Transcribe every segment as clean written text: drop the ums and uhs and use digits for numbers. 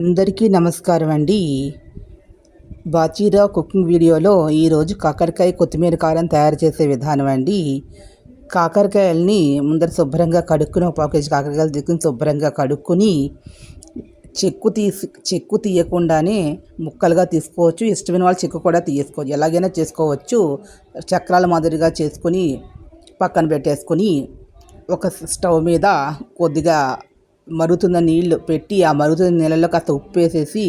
అందరికీ నమస్కారం అండి. బాచీరావు కుకింగ్ వీడియోలో ఈరోజు కాకరకాయ కొత్తిమీర కారం తయారు చేసే విధానం అండి. కాకరకాయలని ముందర శుభ్రంగా కడుక్కుని, ఒక పావు కేజీ కాకరకాయలు తీసుకుని శుభ్రంగా కడుక్కుని, చెక్కు తీయకుండానే ముక్కలుగా తీసుకోవచ్చు. ఇష్టమైన వాళ్ళు చెక్కు కూడా తీసుకోవచ్చు, ఎలాగైనా చేసుకోవచ్చు. చక్రాల మాదిరిగా చేసుకుని పక్కన పెట్టేసుకుని, ఒక స్టవ్ మీద కొద్దిగా మరుగుతున్న నీళ్లు పెట్టి, ఆ మరుగుతున్న నీళ్ళల్లో కాస్త ఉప్పు వేసేసి,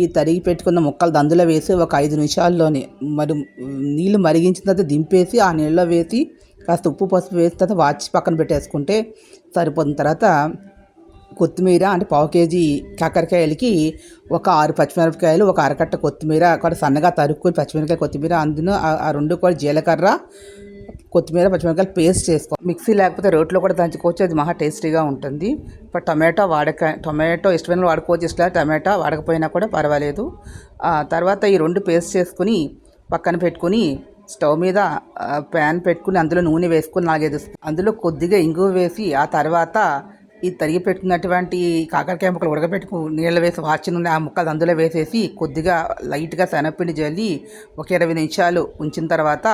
ఈ తరిగి పెట్టుకున్న ముక్కలు అందులో వేసి ఒక 5 నిమిషాల్లోనే నీళ్లు మరిగించిన తర్వాత దింపేసి ఆ నీళ్ళలో వేసి కాస్త ఉప్పు పసుపు వేసిన తర్వాత వాచి పక్కన పెట్టేసుకుంటే సరిపోతున్న తర్వాత కొత్తిమీర అంటే పావు కేజీ కాకరకాయలకి ఒక 6 పచ్చిమిరపకాయలు, ఒక అరకట్ట కొత్తిమీర కూడా సన్నగా తరుక్కుని పచ్చిమిరపకాయ కొత్తిమీర, అందులో ఆ రెండు కూడా జీలకర్ర, కొత్తిమీర, పచ్చిమిరపకాయలు పేస్ట్ చేసుకో. మిక్సీ లేకపోతే రోట్లో కూడా దంచుకోవచ్చు, అది మహా టేస్టీగా ఉంటుంది. ఇప్పుడు టొమాటో ఇష్టమైన వాడుకోవచ్చు, ఇష్టం టమాటా వాడకపోయినా కూడా పర్వాలేదు. తర్వాత ఈ రెండు పేస్ట్ చేసుకుని పక్కన పెట్టుకుని స్టవ్ మీద ప్యాన్ పెట్టుకుని అందులో నూనె వేసుకుని 4-5 అందులో కొద్దిగా ఇంగువ వేసి, ఆ తర్వాత ఈ తరిగి పెట్టుకున్నటువంటి కాకరకాయ ముక్కలు ఉడకబెట్టుకు నీళ్ళు వేసి వాచి నూనె ఆ ముక్కలు అందులో వేసేసి కొద్దిగా లైట్గా శనగపిండి జల్లి ఒక 20 నిమిషాలు ఉంచిన తర్వాత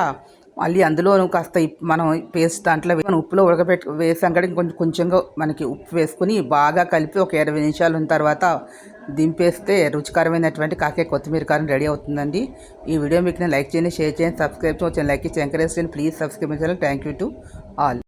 మళ్ళీ అందులోనూ కాస్త మనం పేస్ట్ దాంట్లో మనం ఉప్పులో వేసాం కదా, కొంచెంగా మనకి ఉప్పు వేసుకుని బాగా కలిపి ఒక 20 నిమిషాలు ఉన్న తర్వాత దింపేస్తే రుచికరమైనటువంటి కాకరకాయ కొత్తిమీర కారం రెడీ అవుతుందండి. ఈ వీడియో మీకు నేను లైక్ చేయండి, షేర్ చేయండి, సబ్స్క్రైబ్ చేయండి, లైక్ ఇచ్చి ఎంకరేజ్ చేయండి. ప్లీజ్ సబ్స్క్రైబ్ చేయాలి. Thank you to all.